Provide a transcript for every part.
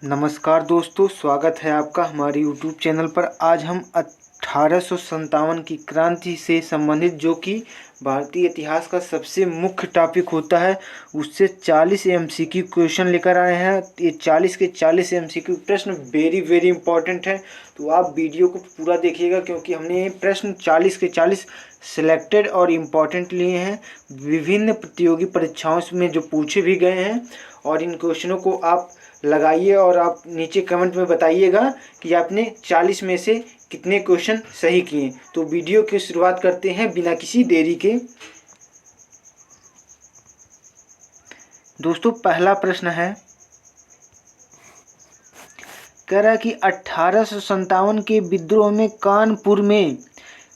नमस्कार दोस्तों, स्वागत है आपका हमारे यूट्यूब चैनल पर। आज हम 1857 की क्रांति से संबंधित, जो कि भारतीय इतिहास का सबसे मुख्य टॉपिक होता है, उससे 40 एमसीक्यू क्वेश्चन लेकर आए हैं। ये 40 के 40 एमसीक्यू प्रश्न वेरी वेरी इंपॉर्टेंट हैं, तो आप वीडियो को पूरा देखिएगा, क्योंकि हमने ये प्रश्न 40 के 40 सिलेक्टेड और इम्पॉर्टेंट लिए हैं। विभिन्न प्रतियोगी परीक्षाओं में जो पूछे भी गए हैं, और इन क्वेश्चनों को आप लगाइए और आप नीचे कमेंट में बताइएगा कि आपने 40 में से कितने क्वेश्चन सही किए। तो वीडियो की शुरुआत करते हैं बिना किसी देरी के। दोस्तों, पहला प्रश्न है, कह रहा है कि 1857 के विद्रोह में कानपुर में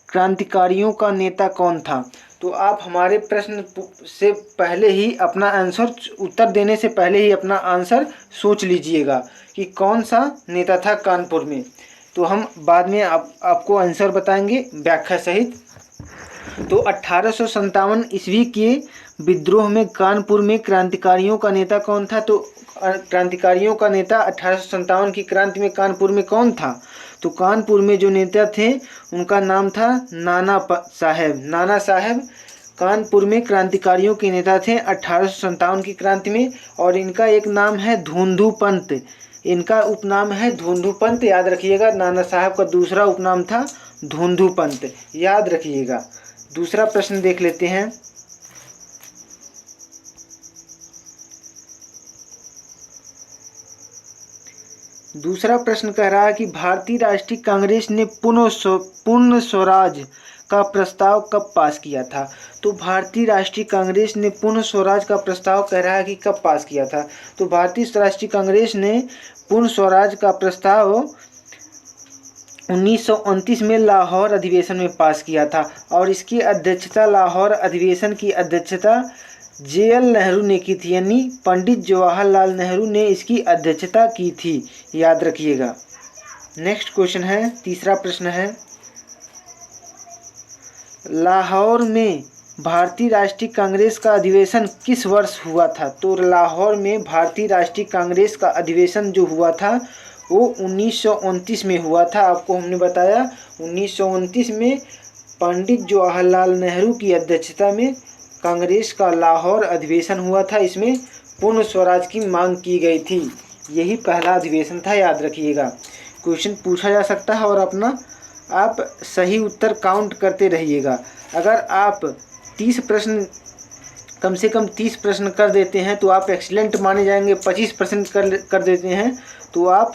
क्रांतिकारियों का नेता कौन था। तो आप हमारे प्रश्न से पहले ही अपना आंसर, उत्तर देने से पहले ही अपना आंसर सोच लीजिएगा कि कौन सा नेता था कानपुर में। तो हम बाद में आपको आंसर बताएंगे व्याख्या सहित। तो 1857 ईस्वी के विद्रोह में कानपुर में क्रांतिकारियों का नेता कौन था। तो क्रांतिकारियों का नेता 1857 की क्रांति में कानपुर में कौन था। तो कानपुर में जो नेता थे उनका नाम था नाना साहेब। नाना साहेब कानपुर में क्रांतिकारियों के नेता थे 1857 की क्रांति में। और इनका एक नाम है धुंधु पंत। इनका उपनाम है धुंधु पंत, याद रखिएगा। नाना साहब का दूसरा उपनाम था धुंधु पंत, याद रखिएगा। दूसरा प्रश्न देख लेते हैं। दूसरा प्रश्न कह रहा है कि भारतीय राष्ट्रीय कांग्रेस ने पूर्ण स्वराज का प्रस्ताव कब पास किया था। तो भारतीय राष्ट्रीय कांग्रेस ने पूर्ण स्वराज का प्रस्ताव, कह रहा है कि कब पास किया था। तो भारतीय राष्ट्रीय कांग्रेस ने पूर्ण स्वराज का प्रस्ताव 1929 में लाहौर अधिवेशन में पास किया था। और इसकी अध्यक्षता, लाहौर अधिवेशन की अध्यक्षता JL नेहरू ने की थी, यानी पंडित जवाहरलाल नेहरू ने इसकी अध्यक्षता की थी, याद रखिएगा। नेक्स्ट क्वेश्चन है, तीसरा प्रश्न है, लाहौर में भारतीय राष्ट्रीय कांग्रेस का अधिवेशन किस वर्ष हुआ था। तो लाहौर में भारतीय राष्ट्रीय कांग्रेस का अधिवेशन जो हुआ था वो 1929 में हुआ था। आपको हमने बताया 1929 में पंडित जवाहरलाल नेहरू की अध्यक्षता में कांग्रेस का लाहौर अधिवेशन हुआ था। इसमें पूर्ण स्वराज की मांग की गई थी। यही पहला अधिवेशन था, याद रखिएगा। क्वेश्चन पूछा जा सकता है और अपना आप सही उत्तर काउंट करते रहिएगा। अगर आप 30 प्रश्न, कम से कम 30 प्रश्न कर देते हैं तो आप एक्सीलेंट माने जाएंगे। 25% कर देते हैं तो आप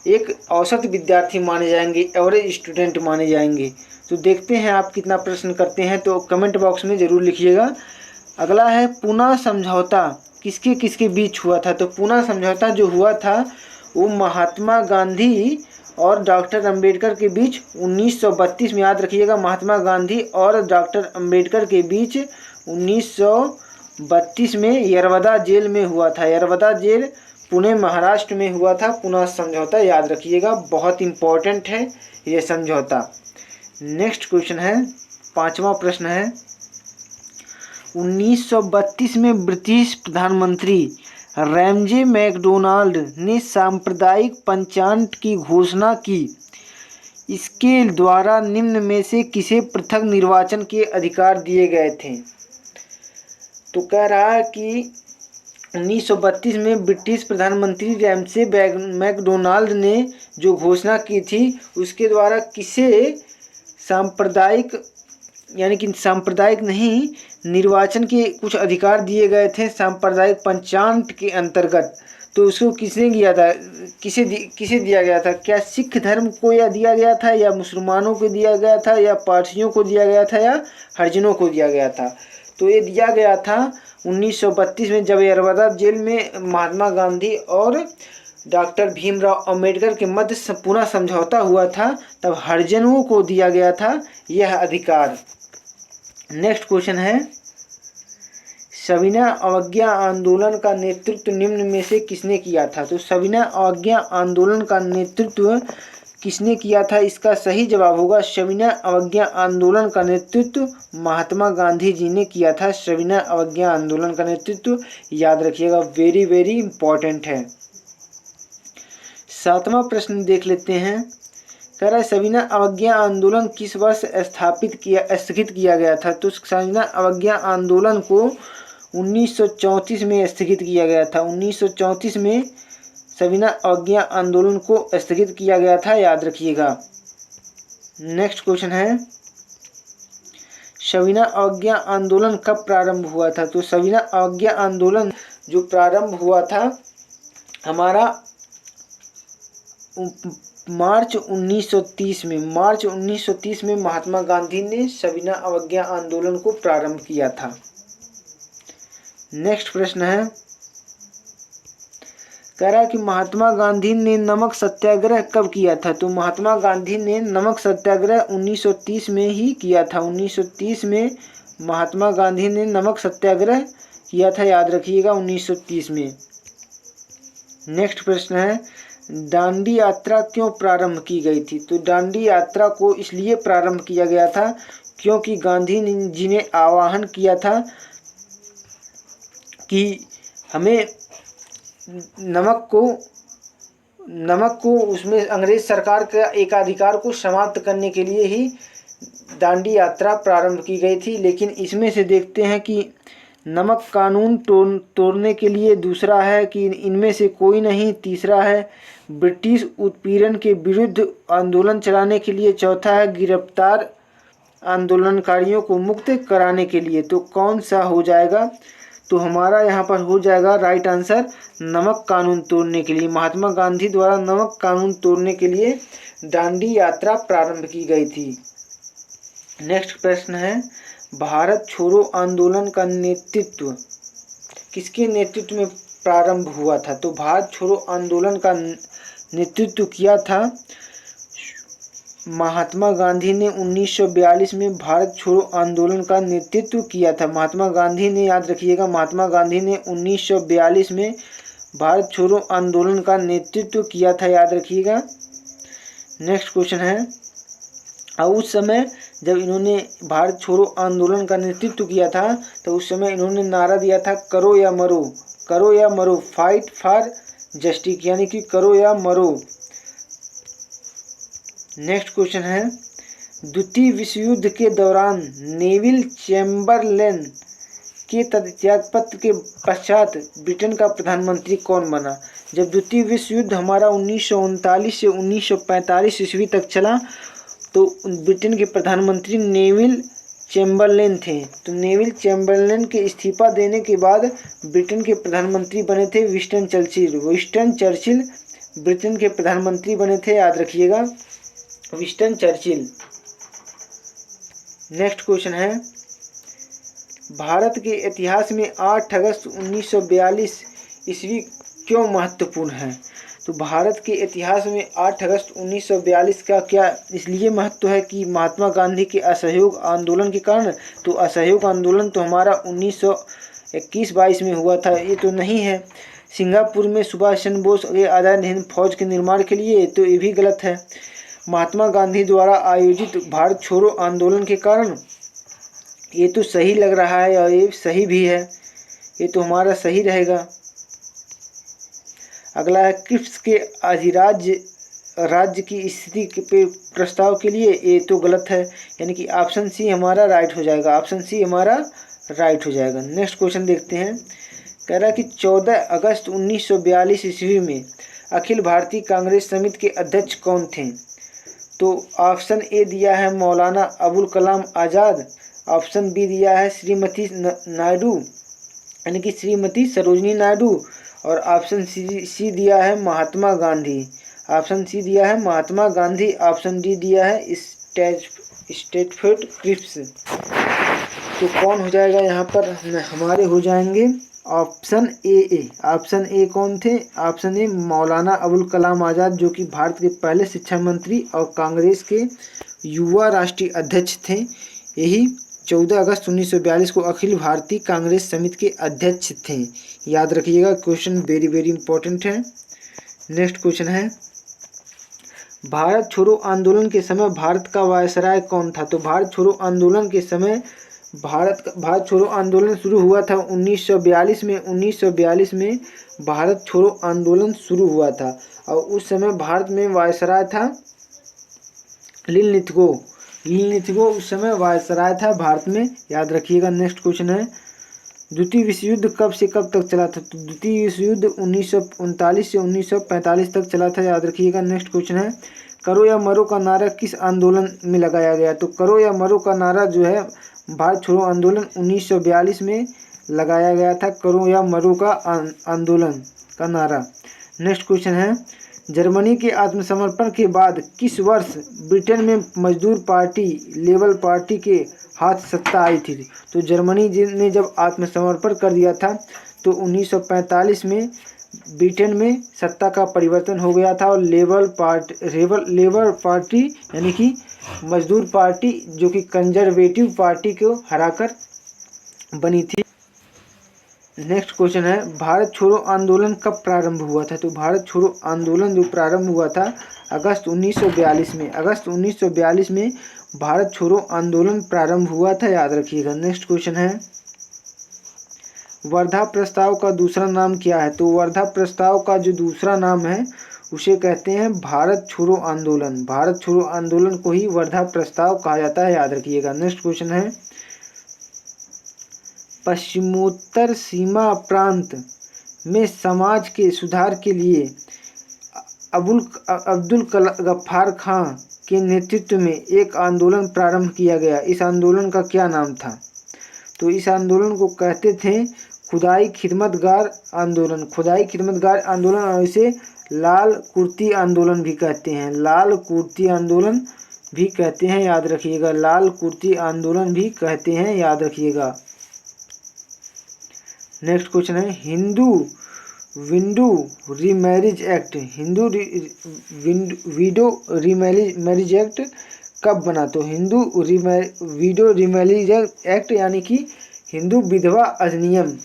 एक औसत विद्यार्थी माने जाएंगे, एवरेज स्टूडेंट माने जाएंगे। तो देखते हैं आप कितना प्रश्न करते हैं, तो कमेंट बॉक्स में ज़रूर लिखिएगा। अगला है, पुणे समझौता किसके किसके बीच हुआ था। तो पुणे समझौता जो हुआ था वो महात्मा गांधी और डॉक्टर अंबेडकर के बीच 1932 में, याद रखिएगा। महात्मा गांधी और डॉक्टर अंबेडकर के बीच 1932 में यरवदा जेल में हुआ था। यरवदा जेल पुणे महाराष्ट्र में हुआ था। पुणे समझौता, याद रखिएगा, बहुत इम्पोर्टेंट है ये समझौता। नेक्स्ट क्वेश्चन है, पांचवा प्रश्न है, 1932 में ब्रिटिश प्रधानमंत्री रैमजे मैकडोनाल्ड ने सांप्रदायिक पंचायत की घोषणा की। इसके द्वारा निम्न में से किसे पृथक निर्वाचन के अधिकार दिए गए थे। तो कह रहा है कि 1932 में ब्रिटिश प्रधानमंत्री रैमसे मैकडोनाल्ड ने जो घोषणा की थी, उसके द्वारा किसे सांप्रदायिक, यानी कि सांप्रदायिक नहीं, निर्वाचन के कुछ अधिकार दिए गए थे सांप्रदायिक पंचायत के अंतर्गत। तो उसको किसने किया था, किसे दिया गया था। क्या सिख धर्म को या दिया गया था, या मुसलमानों को दिया गया था, या पारसियों को दिया गया था, या हरिजनों को दिया गया था। तो ये दिया गया था 1932 में, जब यरवदा जेल में महात्मा गांधी और डॉक्टर भीमराव अंबेडकर के मध्य पुणे समझौता हुआ था, तब हरिजनों को दिया गया था यह अधिकार। नेक्स्ट क्वेश्चन है, सविनय अवज्ञा आंदोलन का नेतृत्व निम्न में से किसने किया था। तो सविनय अवज्ञा आंदोलन का नेतृत्व किसने किया था। इसका सही जवाब होगा, सविनय अवज्ञा आंदोलन का नेतृत्व महात्मा गांधी जी ने किया था। सविनय अवज्ञा आंदोलन का नेतृत्व, याद रखिएगा, वेरी वेरी इंपॉर्टेंट है। 7वां प्रश्न देख लेते हैं। कह रहा है सविनय अवज्ञा आंदोलन किस वर्ष स्थगित किया गया था। तो सविनय अवज्ञा आंदोलन को 1934 में स्थगित किया गया था। 1934 में सविनय अवज्ञा आंदोलन को स्थगित किया गया था, याद रखिएगा। नेक्स्ट क्वेश्चन है सविनय अवज्ञा आंदोलन कब प्रारंभ हुआ था। तो सविनय अवज्ञा आंदोलन जो प्रारंभ हुआ था हमारा मार्च 1930 में। मार्च 1930 में महात्मा गांधी ने सविनय अवज्ञा आंदोलन को प्रारंभ किया था। नेक्स्ट प्रश्न है, कह रहा है कि महात्मा गांधी ने नमक सत्याग्रह कब किया था। तो महात्मा गांधी ने नमक सत्याग्रह 1930 में ही किया था। 1930 में महात्मा गांधी ने नमक सत्याग्रह किया था, याद रखिएगा, 1930 में। नेक्स्ट प्रश्न है, दांडी यात्रा क्यों प्रारंभ की गई थी। तो दांडी यात्रा को इसलिए प्रारंभ किया गया था क्योंकि गांधी जी ने आह्वान किया था कि हमें नमक को उसमें अंग्रेज सरकार के एकाधिकार को समाप्त करने के लिए ही दांडी यात्रा प्रारंभ की गई थी। लेकिन इसमें से देखते हैं कि नमक कानून तोड़ने के लिए, दूसरा है कि इनमें से कोई नहीं, तीसरा है ब्रिटिश उत्पीड़न के विरुद्ध आंदोलन चलाने के लिए, चौथा है गिरफ्तार आंदोलनकारियों को मुक्त कराने के लिए। तो कौन सा हो जाएगा। तो हमारा यहाँ पर हो जाएगा राइट आंसर नमक कानून तोड़ने के लिए। महात्मा गांधी द्वारा नमक कानून तोड़ने के लिए दांडी यात्रा प्रारंभ की गई थी। नेक्स्ट प्रश्न है, भारत छोड़ो आंदोलन का नेतृत्व किसके नेतृत्व में प्रारंभ हुआ था। तो भारत छोड़ो आंदोलन का नेतृत्व किया था महात्मा गांधी ने। 1942 में भारत छोड़ो आंदोलन का नेतृत्व किया था महात्मा गांधी ने, याद रखिएगा। महात्मा गांधी ने 1942 में भारत छोड़ो आंदोलन का नेतृत्व किया था, याद रखिएगा। नेक्स्ट क्वेश्चन है, और उस समय जब इन्होंने भारत छोड़ो आंदोलन का नेतृत्व किया था तो उस समय इन्होंने नारा दिया था करो या मरो, करो या मरो, फाइट फॉर जस्टिस, यानी कि करो या मरो। नेक्स्ट क्वेश्चन है, द्वितीय विश्व युद्ध के दौरान नेविल चैम्बरलेन के त्यागपत्र के पश्चात ब्रिटेन का प्रधानमंत्री कौन बना। जब द्वितीय विश्व युद्ध हमारा 1939 से 1945 ईस्वी तक चला तो ब्रिटेन के प्रधानमंत्री नेविल चैम्बरलेन थे। तो नेविल चैम्बरलेन के इस्तीफा देने के बाद ब्रिटेन के प्रधानमंत्री बने थे Winston Churchill. Winston Churchill Britain के प्रधानमंत्री बने थे, याद रखिएगा, विंस्टन चर्चिल। नेक्स्ट क्वेश्चन है, भारत के इतिहास में 8 अगस्त 1942 ईस्वी क्यों महत्वपूर्ण है। तो भारत के इतिहास में 8 अगस्त 1942 का क्या इसलिए महत्व है कि महात्मा गांधी के असहयोग आंदोलन के कारण। तो असहयोग आंदोलन तो हमारा 1921-22 में हुआ था, ये तो नहीं है। सिंगापुर में सुभाष चंद्र बोस के आज़ाद हिंद फौज के निर्माण के लिए, तो ये भी गलत है। महात्मा गांधी द्वारा आयोजित भारत छोड़ो आंदोलन के कारण, ये तो सही लग रहा है और ये सही भी है, ये तो हमारा सही रहेगा। अगला है, क्रिप्स के अधिराज्य की स्थिति पे प्रस्ताव के लिए, ये तो गलत है, यानी कि ऑप्शन सी हमारा राइट हो जाएगा। ऑप्शन सी हमारा राइट हो जाएगा। नेक्स्ट क्वेश्चन देखते हैं, कह रहा है कि 14 अगस्त 1942 ईस्वी में अखिल भारतीय कांग्रेस समिति के अध्यक्ष कौन थे। तो ऑप्शन ए दिया है मौलाना अबुल कलाम आज़ाद, ऑप्शन बी दिया है श्रीमती नायडू यानी कि श्रीमती सरोजनी नायडू, और ऑप्शन सी दिया है महात्मा गांधी। ऑप्शन सी दिया है महात्मा गांधी, ऑप्शन डी दिया है स्टैटफोर्ड क्रिप्स। तो कौन हो जाएगा यहाँ पर, हमारे हो जाएंगे ऑप्शन ए। ऑप्शन ए कौन थे, ऑप्शन ए मौलाना अबुल कलाम आज़ाद, जो कि भारत के पहले शिक्षा मंत्री और कांग्रेस के युवा राष्ट्रीय अध्यक्ष थे। यही 14 अगस्त 1942 को अखिल भारतीय कांग्रेस समिति के अध्यक्ष थे, याद रखिएगा। क्वेश्चन वेरी वेरी इंपॉर्टेंट है। नेक्स्ट क्वेश्चन है, भारत छोड़ो आंदोलन के समय भारत का वायसराय कौन था। तो भारत छोड़ो आंदोलन के समय भारत छोड़ो आंदोलन शुरू हुआ था 1942 में। 1942 में भारत छोड़ो आंदोलन शुरू हुआ था और उस समय भारत में वायसराय था लिनलिथगो। लिनलिथगो उस समय वायसराय था भारत में, याद रखिएगा। नेक्स्ट क्वेश्चन है, द्वितीय विश्व युद्ध कब से कब तक चला था? तो द्वितीय विश्व युद्ध 1939 से 1945 तक चला था, याद रखिएगा। नेक्स्ट क्वेश्चन है, करो या मरो का नारा किस आंदोलन में लगाया गया? तो करो या मरो का नारा जो है भारत छोड़ो आंदोलन 1942 में लगाया गया था, करो या मरो का आंदोलन का नारा। नेक्स्ट क्वेश्चन है, जर्मनी के आत्मसमर्पण के बाद किस वर्ष ब्रिटेन में मजदूर पार्टी लेबर पार्टी के हाथ सत्ता आई थी? तो जर्मनी ने जब आत्मसमर्पण कर दिया था तो 1945 में ब्रिटेन में सत्ता का परिवर्तन हो गया था और लेबर पार्टी यानी कि मजदूर पार्टी जो कि कंजर्वेटिव पार्टी को हराकर बनी थी। नेक्स्ट क्वेश्चन है, भारत छोड़ो आंदोलन कब प्रारंभ हुआ था? तो भारत छोड़ो आंदोलन जो प्रारंभ हुआ था अगस्त 1942 में। अगस्त 1942 में भारत छोड़ो आंदोलन प्रारंभ हुआ था, याद रखिएगा। नेक्स्ट क्वेश्चन है, वर्धा प्रस्ताव का दूसरा नाम क्या है? तो वर्धा प्रस्ताव का जो दूसरा नाम है उसे कहते हैं भारत छोड़ो आंदोलन। भारत छोड़ो आंदोलन को ही वर्धा प्रस्ताव कहा जाता है, याद रखिएगा। नेक्स्ट क्वेश्चन है, पश्चिमोत्तर सीमा प्रांत में समाज के सुधार के लिए अब्दुल गफ्फार खां के नेतृत्व में एक आंदोलन प्रारंभ किया गया। इस आंदोलन का क्या नाम था? तो इस आंदोलन को कहते थे खुदाई खिदमतगार आंदोलन। खुदाई खिदमतगार आंदोलन और इसे लाल कुर्ती आंदोलन भी कहते हैं। लाल कुर्ती आंदोलन भी कहते हैं, याद रखिएगा। लाल कुर्ती आंदोलन भी कहते हैं, याद रखिएगा। नेक्स्ट क्वेश्चन है, Hindu window remarriage act. Hindu window remarriage act कब बना? तो हिंदू विडो रीमैरिज एक्ट यानी कि हिंदू विधवा अधिनियम,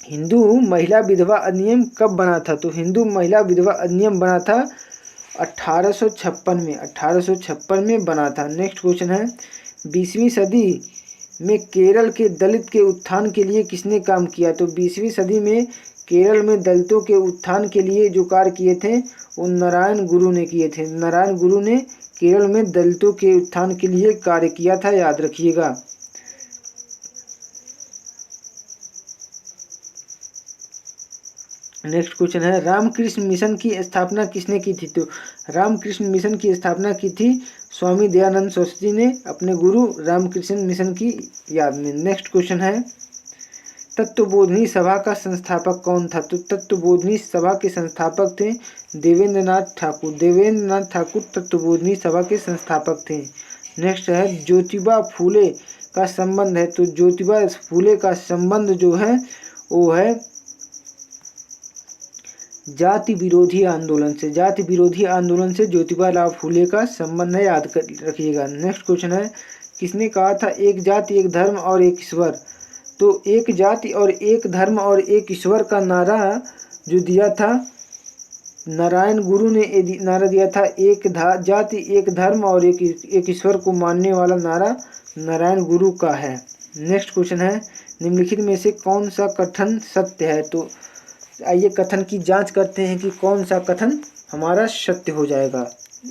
हिंदू महिला विधवा अधिनियम कब बना था? तो हिंदू महिला विधवा अधिनियम बना था 1856 में। 1856 में बना था। नेक्स्ट क्वेश्चन है, 20वीं सदी में केरल के दलित के उत्थान के लिए किसने काम किया? तो 20वीं सदी में केरल में दलितों के उत्थान के लिए जो कार्य किए थे वो नारायण गुरु ने किए थे। नारायण गुरु ने केरल में दलितों के उत्थान के लिए कार्य किया था, याद रखिएगा। नेक्स्ट क्वेश्चन है, रामकृष्ण मिशन की स्थापना किसने की थी? तो रामकृष्ण मिशन की स्थापना की थी स्वामी दयानंद सरस्वती ने अपने गुरु रामकृष्ण मिशन की याद में। नेक्स्ट क्वेश्चन है, तत्वबोधिनी सभा का संस्थापक कौन था? तो तत्वबोधिनी सभा के संस्थापक थे देवेंद्र नाथ ठाकुर। देवेंद्र नाथ ठाकुर तत्वबोधिनी सभा के संस्थापक थे। नेक्स्ट है, ज्योतिबा फूले का संबंध है। तो ज्योतिबा फूले का संबंध जो है वो है जाति विरोधी आंदोलन से। जाति विरोधी आंदोलन से ज्योतिबा राव फूले का संबंध है, याद रखिएगा। नेक्स्ट क्वेश्चन है, किसने कहा था एक जाति एक धर्म और एक ईश्वर? तो एक जाति और एक धर्म और एक ईश्वर का नारा जो दिया था नारायण गुरु ने नारा दिया था, एक जाति एक धर्म और एक ईश्वर को मानने वाला नारा नारायण गुरु का है। नेक्स्ट क्वेश्चन है, निम्नलिखित में से कौन सा कथन सत्य है? तो आइए कथन की जांच करते हैं कि कौन सा कथन हमारा सत्य हो जाएगा।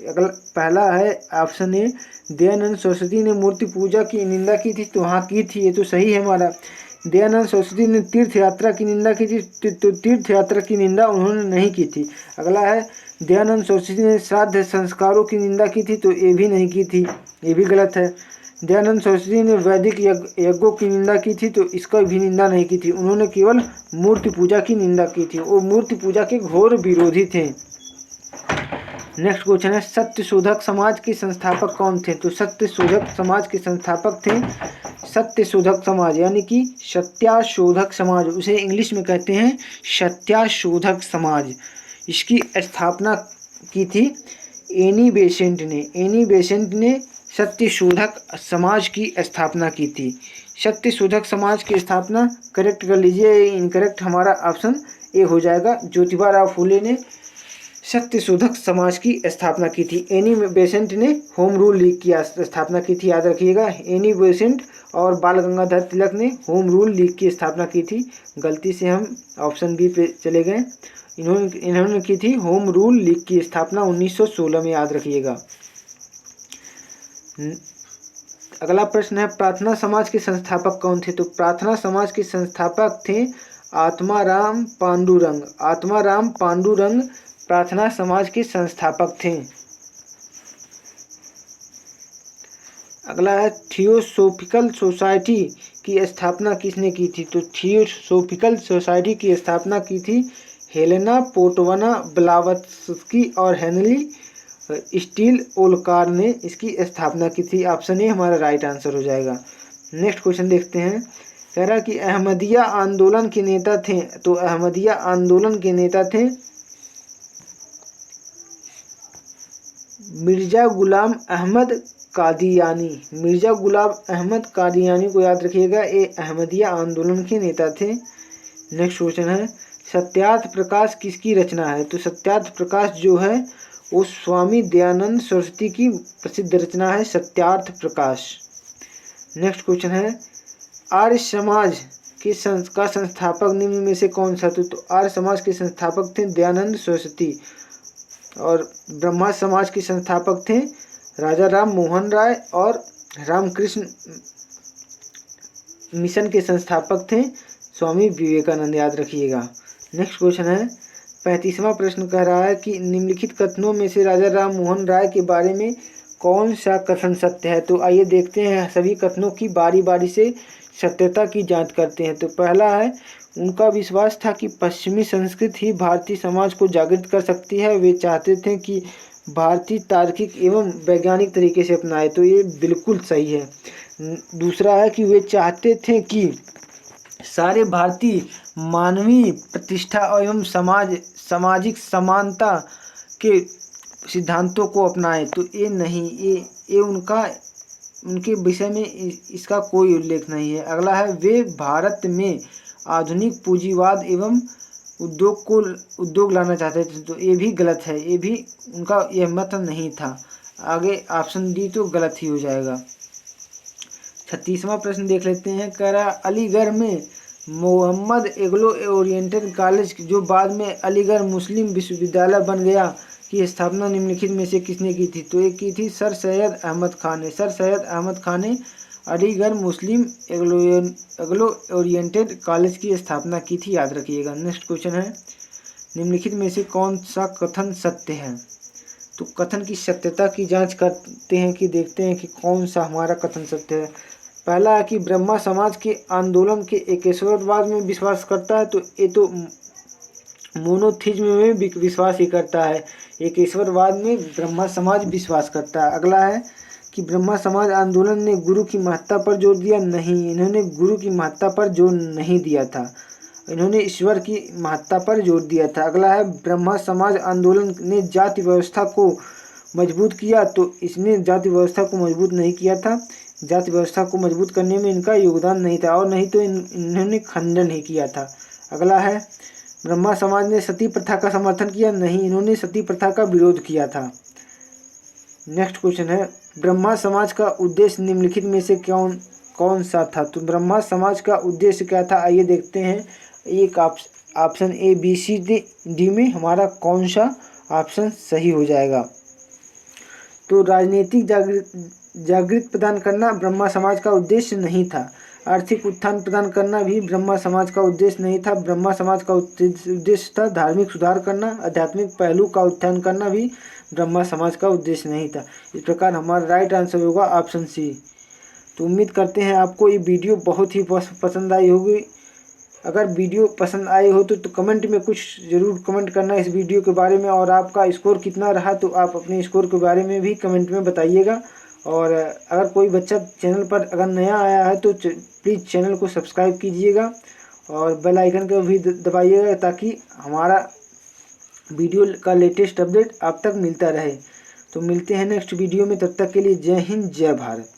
अगला पहला है ऑप्शन ए, दयानंद सरस्वती ने मूर्ति पूजा की निंदा की थी। तो हाँ की थी, ये तो सही है हमारा। दयानंद सरस्वती ने तीर्थ यात्रा की निंदा की थी, तो तीर्थ यात्रा की निंदा उन्होंने नहीं की थी। अगला है, दयानंद सरस्वती ने श्राद्ध संस्कारों की निंदा की थी। तो ये भी नहीं की थी, ये भी गलत है। दयानंद सरस्वती ने वैदिक यज्ञों की निंदा की थी। तो इसका भी निंदा नहीं की थी, उन्होंने केवल मूर्ति पूजा की निंदा की थी। वो मूर्ति पूजा के घोर विरोधी थे। नेक्स्ट क्वेश्चन है, सत्य शोधक समाज के संस्थापक कौन थे? तो सत्य शोधक समाज के संस्थापक थे सत्य शोधक समाज यानी कि सत्याशोधक समाज, उसे इंग्लिश में कहते हैं सत्याशोधक समाज। इसकी स्थापना की थी एनी बेसेंट ने। एनी बेसेंट ने सत्यशोधक समाज की स्थापना की थी। सत्यशोधक समाज की स्थापना करेक्ट कर लीजिए, इनकरेक्ट हमारा ऑप्शन ए हो जाएगा। ज्योतिबा राव फूले ने सत्यशोधक समाज की स्थापना की थी? एनी बेसेंट ने होम रूल लीग की स्थापना की थी, याद रखिएगा। एनी बेसेंट और बाल गंगाधर तिलक ने होम रूल लीग की स्थापना की थी। गलती से हम ऑप्शन बी पे चले गए। इन्होंने की थी होम रूल लीग की स्थापना 1916 में, याद रखिएगा। अगला प्रश्न है, प्रार्थना समाज के संस्थापक कौन थे? तो प्रार्थना समाज के संस्थापक थे आत्माराम पांडुरंग। आत्माराम पांडुरंग प्रार्थना समाज के संस्थापक थे। अगला है, थियोसोफिकल सोसाइटी की स्थापना किसने की थी? तो थियोसोफिकल सोसाइटी की स्थापना की थी हेलेना पोटवना ब्लावत्स्की और हेनरी स्टील ओलकार ने इसकी स्थापना की थी। ऑप्शन ए हमारा राइट आंसर हो जाएगा। नेक्स्ट क्वेश्चन देखते हैं। कह रहा कि अहमदिया आंदोलन के नेता थे, तो अहमदिया आंदोलन के नेता थे मिर्जा गुलाम अहमद कादियानी। मिर्जा गुलाम अहमद कादियानी को याद रखिएगा, ये अहमदिया आंदोलन के नेता थे। नेक्स्ट क्वेश्चन है, सत्यार्थ प्रकाश किसकी रचना है? तो सत्यार्थ प्रकाश जो है वो स्वामी दयानंद सरस्वती की प्रसिद्ध रचना है, सत्यार्थ प्रकाश। नेक्स्ट क्वेश्चन है, आर्य समाज का संस्थापक निम्न में से कौन सा? तो आर्य समाज के संस्थापक थे दयानंद सरस्वती। और ब्रह्मा समाज के संस्थापक थे राजा राम मोहन राय। और रामकृष्ण मिशन के संस्थापक थे स्वामी विवेकानंद, याद रखिएगा। नेक्स्ट क्वेश्चन है, 35वां प्रश्न कह रहा है कि निम्नलिखित कथनों में से राजा राम मोहन राय के बारे में कौन सा कथन सत्य है? तो आइए देखते हैं, सभी कथनों की बारी बारी से सत्यता की जांच करते हैं। तो पहला है, उनका विश्वास था कि पश्चिमी संस्कृति ही भारतीय समाज को जागृत कर सकती है। वे चाहते थे कि भारतीय तार्किक एवं वैज्ञानिक तरीके से अपनाए, तो ये बिल्कुल सही है। दूसरा है कि वे चाहते थे कि सारे भारतीय मानवीय प्रतिष्ठा एवं सामाजिक समानता के सिद्धांतों को अपनाएं, तो ये नहीं, ये उनके विषय में इसका कोई उल्लेख नहीं है। अगला है, वे भारत में आधुनिक पूंजीवाद एवं उद्योग लाना चाहते थे, तो ये भी गलत है, ये भी उनका यह मत नहीं था। आगे ऑप्शन डी तो गलत ही हो जाएगा। 36वां प्रश्न देख लेते हैं। कह रहा, अलीगढ़ में मोहम्मद एग्लो ओरिएंटल कॉलेज, जो बाद में अलीगढ़ मुस्लिम विश्वविद्यालय बन गया, की स्थापना निम्नलिखित में से किसने की थी? तो एक की थी सर सैयद अहमद खान ने। सर सैयद अहमद खान ने अलीगढ़ मुस्लिम एग्लो ओरिएंटेड कॉलेज की स्थापना की थी, याद रखिएगा। नेक्स्ट क्वेश्चन है, निम्नलिखित में से कौन सा कथन सत्य है? तो कथन की सत्यता की जांच करते हैं कि देखते हैं कि कौन सा हमारा कथन सत्य है। पहला है कि ब्रह्मा समाज के आंदोलन के एकेश्वरवाद में विश्वास करता है, तो ये तो मोनोथिज्म में विश्वास ही करता है। एकेश्वरवाद में ब्रह्मा समाज विश्वास करता है। अगला है कि ब्रह्मा समाज आंदोलन ने गुरु की महत्ता पर जोर दिया, नहीं, इन्होंने गुरु की महत्ता पर जोर नहीं दिया था, इन्होंने ईश्वर की महत्ता पर जोर दिया था। अगला है, ब्रह्मा समाज आंदोलन ने जाति व्यवस्था को मजबूत किया, तो इसने जाति व्यवस्था को मजबूत नहीं किया था, जाति व्यवस्था को मजबूत करने में इनका योगदान नहीं था, और नहीं तो इन्होंने खंडन ही किया था। अगला है, ब्रह्मा समाज ने सती प्रथा का समर्थन किया, नहीं, इन्होंने सती प्रथा का विरोध किया था। नेक्स्ट क्वेश्चन है, ब्रह्मा समाज का उद्देश्य निम्नलिखित में से कौन सा था? तो ब्रह्मा समाज का उद्देश्य क्या था? आइए देखते हैं। एक option A B C D में हमारा कौन सा ऑप्शन सही हो जाएगा? तो राजनीतिक जागृति प्रदान करना ब्रह्मा समाज का उद्देश्य नहीं था। आर्थिक उत्थान प्रदान करना भी ब्रह्मा समाज का उद्देश्य नहीं था। ब्रह्मा समाज का उद्देश्य था धार्मिक सुधार करना। आध्यात्मिक पहलू का उत्थान करना भी ब्रह्मा समाज का उद्देश्य नहीं था। इस प्रकार हमारा राइट आंसर होगा ऑप्शन सी। तो उम्मीद करते हैं आपको ये वीडियो बहुत ही पसंद आई होगी। अगर वीडियो पसंद आई हो तो कमेंट में कुछ ज़रूर कमेंट करना इस वीडियो के बारे में, और आपका स्कोर कितना रहा तो आप अपने स्कोर के बारे में भी कमेंट में बताइएगा। और अगर कोई बच्चा चैनल पर अगर नया आया है तो प्लीज़ चैनल को सब्सक्राइब कीजिएगा और बेल आइकन को भी दबाइएगा, ताकि हमारा वीडियो का लेटेस्ट अपडेट आप तक मिलता रहे। तो मिलते हैं नेक्स्ट वीडियो में, तब तक के लिए जय हिंद जय भारत।